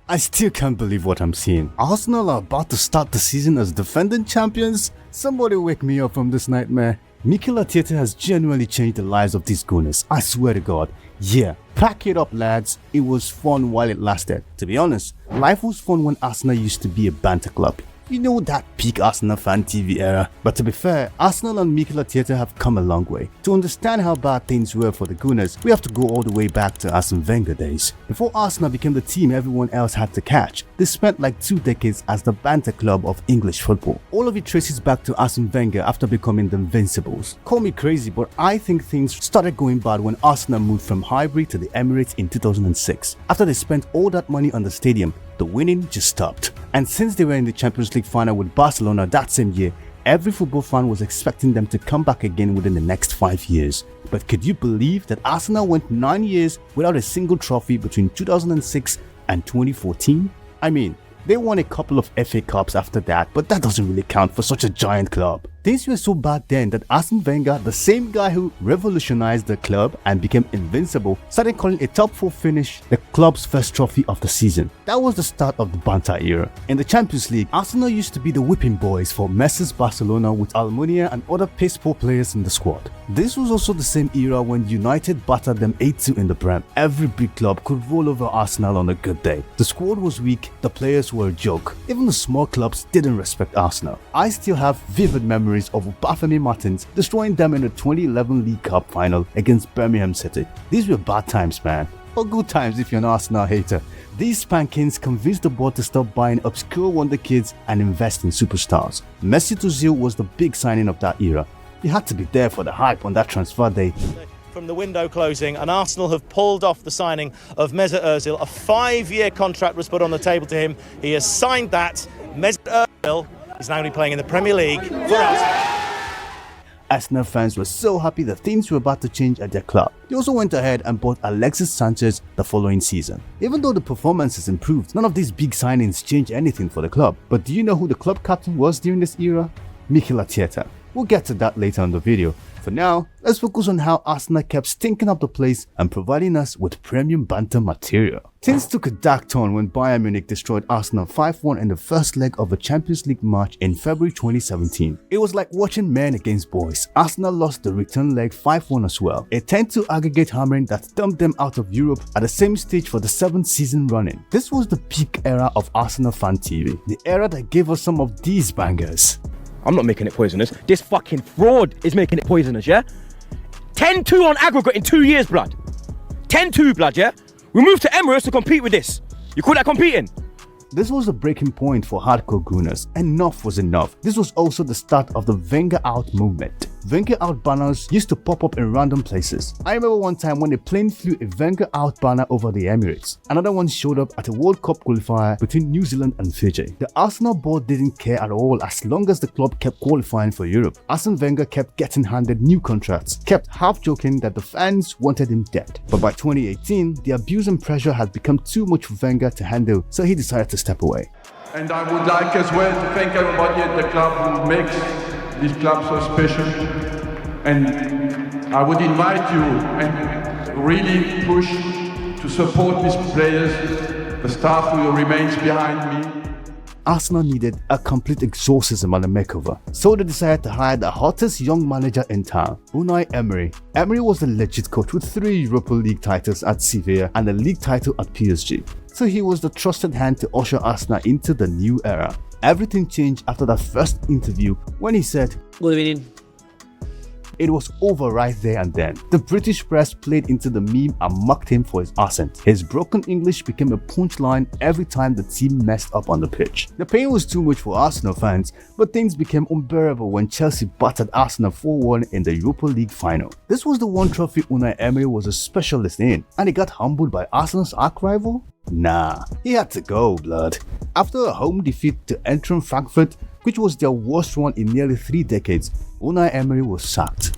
I still can't believe what I'm seeing. Arsenal are about to start the season as defending champions? Somebody wake me up from this nightmare. Mikel Arteta has genuinely changed the lives of these gooners, I swear to God. Yeah, pack it up lads, it was fun while it lasted. To be honest, life was fun when Arsenal used to be a banter club. You know, that peak Arsenal fan TV era. But to be fair, Arsenal and Mikel Arteta have come a long way. To understand how bad things were for the Gunners, we have to go all the way back to Arsene Wenger days. Before Arsenal became the team everyone else had to catch, they spent like 2 decades as the banter club of English football. All of it traces back to Arsene Wenger after becoming the Invincibles. Call me crazy, but I think things started going bad when Arsenal moved from Highbury to the Emirates in 2006. After they spent all that money on the stadium, the winning just stopped. And since they were in the Champions League final with Barcelona that same year, every football fan was expecting them to come back again within the next 5 years. But could you believe that Arsenal went 9 years without a single trophy between 2006 and 2014? I mean, they won a couple of FA Cups after that, but that doesn't really count for such a giant club. Things were so bad then that Arsene Wenger, the same guy who revolutionized the club and became invincible, started calling a top 4 finish the club's first trophy of the season. That was the start of the Banter era. In the Champions League, Arsenal used to be the whipping boys for Messi's Barcelona with Almunia and other pace-poor players in the squad. This was also the same era when United battered them 8-2 in the Prem. Every big club could roll over Arsenal on a good day. The squad was weak, the players were a joke. Even the small clubs didn't respect Arsenal. I still have vivid memories of Obafemi Martins destroying them in the 2011 League Cup final against Birmingham City. These were bad times, man. Or good times if you're an Arsenal hater. These spankings convinced the board to stop buying obscure wonder kids and invest in superstars. Mesut Ozil was the big signing of that era. He had to be there for the hype on that transfer day. From the window closing, and Arsenal have pulled off the signing of Mesut Ozil. A 5-year contract was put on the table to him. He has signed that. Mesut Ozil is now going to be playing in the Premier League for Arsenal. Arsenal fans were so happy that things were about to change at their club. They also went ahead and bought Alexis Sanchez the following season. Even though the performances improved, none of these big signings changed anything for the club. But do you know who the club captain was during this era? Mikel Arteta. We'll get to that later in the video. For now, let's focus on how Arsenal kept stinking up the place and providing us with premium banter material. Things took a dark turn when Bayern Munich destroyed Arsenal 5-1 in the first leg of a Champions League match in February 2017. It was like watching men against boys. Arsenal lost the return leg 5-1 as well, a 10-2 aggregate hammering that dumped them out of Europe at the same stage for the 7th season running. This was the peak era of Arsenal fan TV, the era that gave us some of these bangers. I'm not making it poisonous. This fucking fraud is making it poisonous, yeah? 10-2 on aggregate in 2 years, blood. 10-2, blood, yeah? We moved to Emirates to compete with this. You call that competing? This was the breaking point for hardcore gooners. Enough was enough. This was also the start of the WengerOut movement. WengerOut banners used to pop up in random places. I remember one time when a plane flew a WengerOut banner over the Emirates. Another one showed up at a World Cup qualifier between New Zealand and Fiji. The Arsenal board didn't care at all as long as the club kept qualifying for Europe. Arsene Wenger kept getting handed new contracts, kept half joking that the fans wanted him dead. But by 2018, the abuse and pressure had become too much for Wenger to handle, so he decided to step away. And I would like as well to thank everybody at the club who makes this club so special. And I would invite you and really push to support these players, the staff who remains behind me. Arsenal needed a complete exorcism and a makeover, so they decided to hire the hottest young manager in town, Unai Emery. Emery was a legit coach with 3 Europa League titles at Sevilla and a league title at PSG. So he was the trusted hand to usher Arsenal into the new era. Everything changed after that first interview when he said, "Good evening." It was over right there and then. The British press played into the meme and mocked him for his accent. His broken English became a punchline every time the team messed up on the pitch. The pain was too much for Arsenal fans, but things became unbearable when Chelsea battered Arsenal 4-1 in the Europa League final. This was the one trophy Unai Emery was a specialist in, and he got humbled by Arsenal's arch-rival? Nah, he had to go, blood. After a home defeat to Eintracht Frankfurt, which was their worst one in nearly 3 decades, Unai Emery was sacked.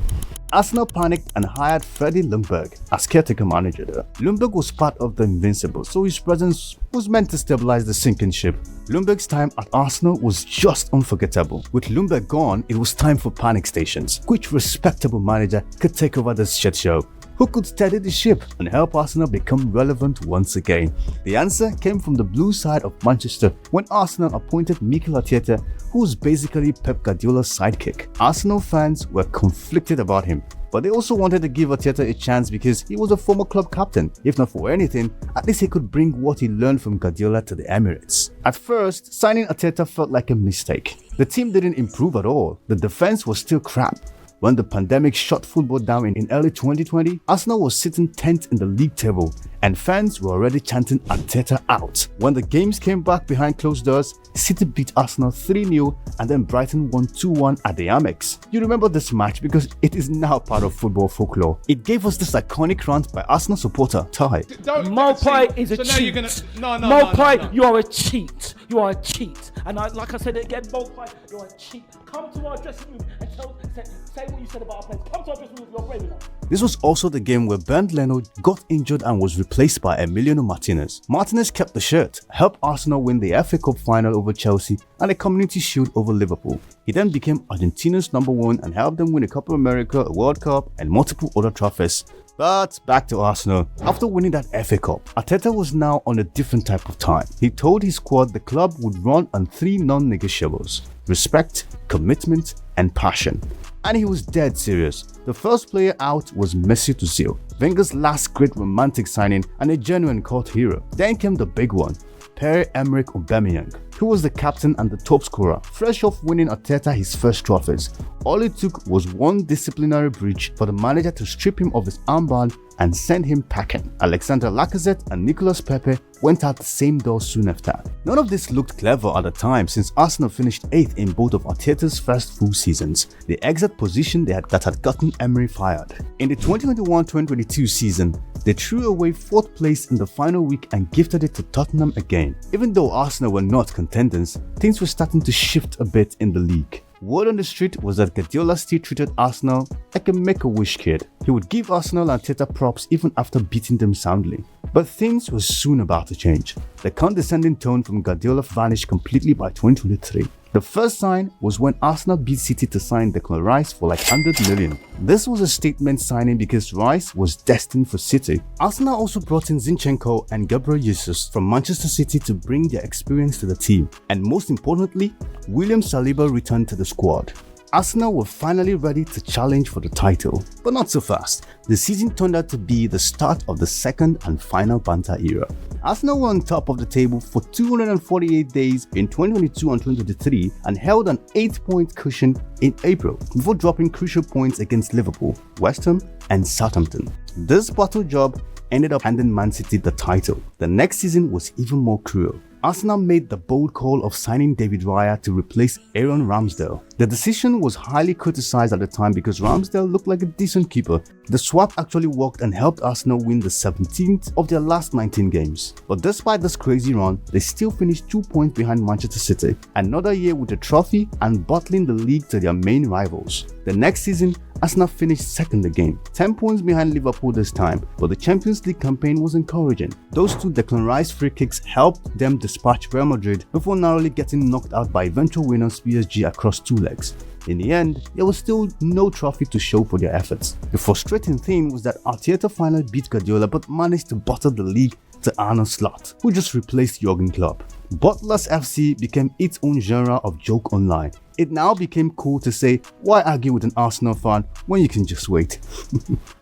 Arsenal panicked and hired Freddie Ljungberg as caretaker manager there. Ljungberg was part of the Invincibles, so his presence was meant to stabilize the sinking ship. Ljungberg's time at Arsenal was just unforgettable. With Ljungberg gone, it was time for panic stations. Which respectable manager could take over this shit show? who could steady the ship and help Arsenal become relevant once again? The answer came from the blue side of Manchester when Arsenal appointed Mikel Arteta, who was basically Pep Guardiola's sidekick. Arsenal fans were conflicted about him, but they also wanted to give Arteta a chance because he was a former club captain. If not for anything, at least he could bring what he learned from Guardiola to the Emirates. At first, signing Arteta felt like a mistake. The team didn't improve at all. The defense was still crap. When the pandemic shut football down in early 2020, Arsenal was sitting 10th in the league table and fans were already chanting Arteta out. When the games came back behind closed doors, City beat Arsenal 3-0 and then Brighton won 2-1 at the Amex. You remember this match because it is now part of football folklore. It gave us this iconic rant by Arsenal supporter Ty. Mopai is a cheat. Mopai, you are a cheat. You are a cheat. And like I said again, Mopai, you're a cheat. Come to our dressing room and say what you said about our players. Come to our dressing room, you're brave enough. This was also the game where Bernd Leno got injured and was replaced by Emiliano Martinez. Martinez kept the shirt, helped Arsenal win the FA Cup final over Chelsea and a Community Shield over Liverpool. He then became Argentina's #1 and helped them win a Copa America, a World Cup and multiple other trophies. But back to Arsenal. After winning that FA Cup, Arteta was now on a different type of time. He told his squad the club would run on 3 non-negotiables: respect, commitment and passion. And he was dead serious. The first player out was Mesut Ozil, Wenger's last great romantic signing and a genuine cult hero. Then came the big one, Pierre-Emerick Aubameyang, who was the captain and the top scorer, fresh off winning Arteta his first trophies. All it took was one disciplinary breach for the manager to strip him of his armband and send him packing. Alexander Lacazette and Nicolas Pepe went out the same door soon after. None of this looked clever at the time since Arsenal finished 8th in both of Arteta's first full seasons, the exact position that had gotten Emery fired. In the 2021-2022 season, they threw away 4th place in the final week and gifted it to Tottenham again. Even though Arsenal were not contenders, things were starting to shift a bit in the league. Word on the street was that Guardiola still treated Arsenal like a make-a-wish kid. He would give Arsenal and Arteta props even after beating them soundly. But things were soon about to change. The condescending tone from Guardiola vanished completely by 2023. The first sign was when Arsenal beat City to sign Declan Rice for like 100 million. This was a statement signing because Rice was destined for City. Arsenal also brought in Zinchenko and Gabriel Jesus from Manchester City to bring their experience to the team. And most importantly, William Saliba returned to the squad. Arsenal were finally ready to challenge for the title, but not so fast. The season turned out to be the start of the second and final Banter era. Arsenal were on top of the table for 248 days in 2022 and 2023 and held an 8-point cushion in April before dropping crucial points against Liverpool, West Ham and Southampton. This battle job ended up handing Man City the title. The next season was even more cruel. Arsenal made the bold call of signing David Raya to replace Aaron Ramsdale. The decision was highly criticized at the time because Ramsdale looked like a decent keeper. The swap actually worked and helped Arsenal win the 17th of their last 19 games. But despite this crazy run, they still finished 2 points behind Manchester City. Another year with a trophy and bottling the league to their main rivals. The next season, Arsenal finished second again, 10 points behind Liverpool this time, but the Champions League campaign was encouraging. Those 2 Declan Rice free kicks helped them dispatch Real Madrid before narrowly getting knocked out by eventual winners PSG across 2 legs. In the end, there was still no trophy to show for their efforts. The frustrating thing was that Arteta finally beat Guardiola but managed to bottle the league to Arne Slot, who just replaced Jurgen Klopp. Butlers FC became its own genre of joke online. It now became cool to say, why argue with an Arsenal fan when you can just wait?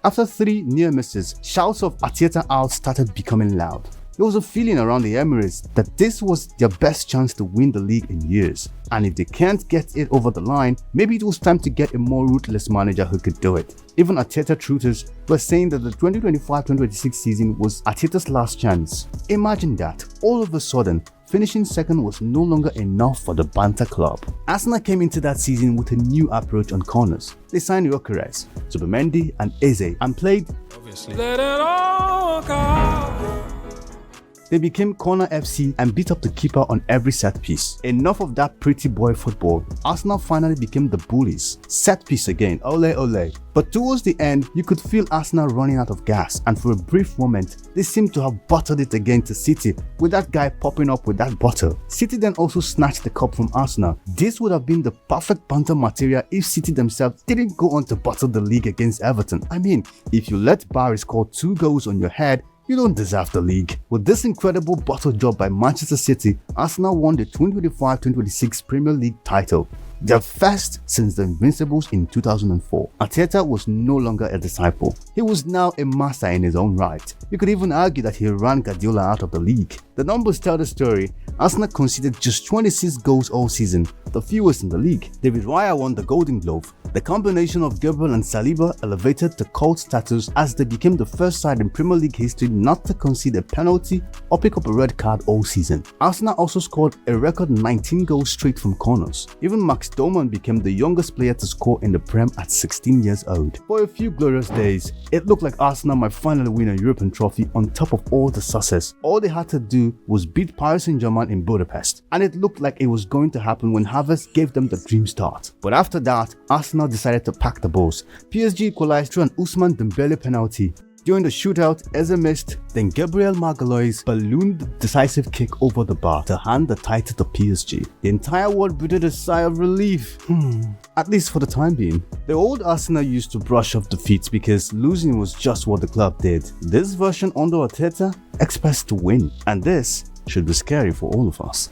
After 3 near misses, shouts of Arteta out started becoming loud. There was a feeling around the Emirates that this was their best chance to win the league in years. And if they can't get it over the line, maybe it was time to get a more ruthless manager who could do it. Even Arteta truthers were saying that the 2025-2026 season was Arteta's last chance. Imagine that, all of a sudden, finishing second was no longer enough for the Banter club. Arsenal came into that season with a new approach on corners. They signed Gyökeres, Zubimendi and Eze and played Obviously. Let it all go. they became corner FC and beat up the keeper on every set piece. Enough of that pretty boy football. Arsenal finally became the bullies. Set piece again, ole ole. But towards the end, you could feel Arsenal running out of gas, and for a brief moment, they seemed to have buttered it again to City, with that guy popping up with that butter. City then also snatched the cup from Arsenal. This would have been the perfect banter material if City themselves didn't go on to butter the league against Everton. I mean, if you let Barry score 2 goals on your head, you don't deserve the league. With this incredible bottle job by Manchester City, Arsenal won the 2025-2026 Premier League title, their first since the Invincibles in 2004. Arteta was no longer a disciple. He was now a master in his own right. You could even argue that he ran Guardiola out of the league. The numbers tell the story. Arsenal conceded just 26 goals all season, the fewest in the league. David Raya won the Golden Glove. The combination of Gabriel and Saliba elevated to cult status as they became the first side in Premier League history not to concede a penalty or pick up a red card all season. Arsenal also scored a record 19 goals straight from corners. Even Max Doman became the youngest player to score in the Prem at 16 years old. For a few glorious days, it looked like Arsenal might finally win a European trophy on top of all the success. All they had to do was beat Paris Saint-Germain in Budapest, and it looked like it was going to happen when Havertz gave them the dream start. But after that, Arsenal decided to pack the balls. PSG equalized through an Ousmane Dembele penalty. During the shootout, Eze missed, then Gabriel Magalhaes ballooned the decisive kick over the bar to hand the title to PSG. The entire world breathed a sigh of relief. At least for the time being. The old Arsenal used to brush off defeats because losing was just what the club did. This version under Arteta expects to win, and this should be scary for all of us.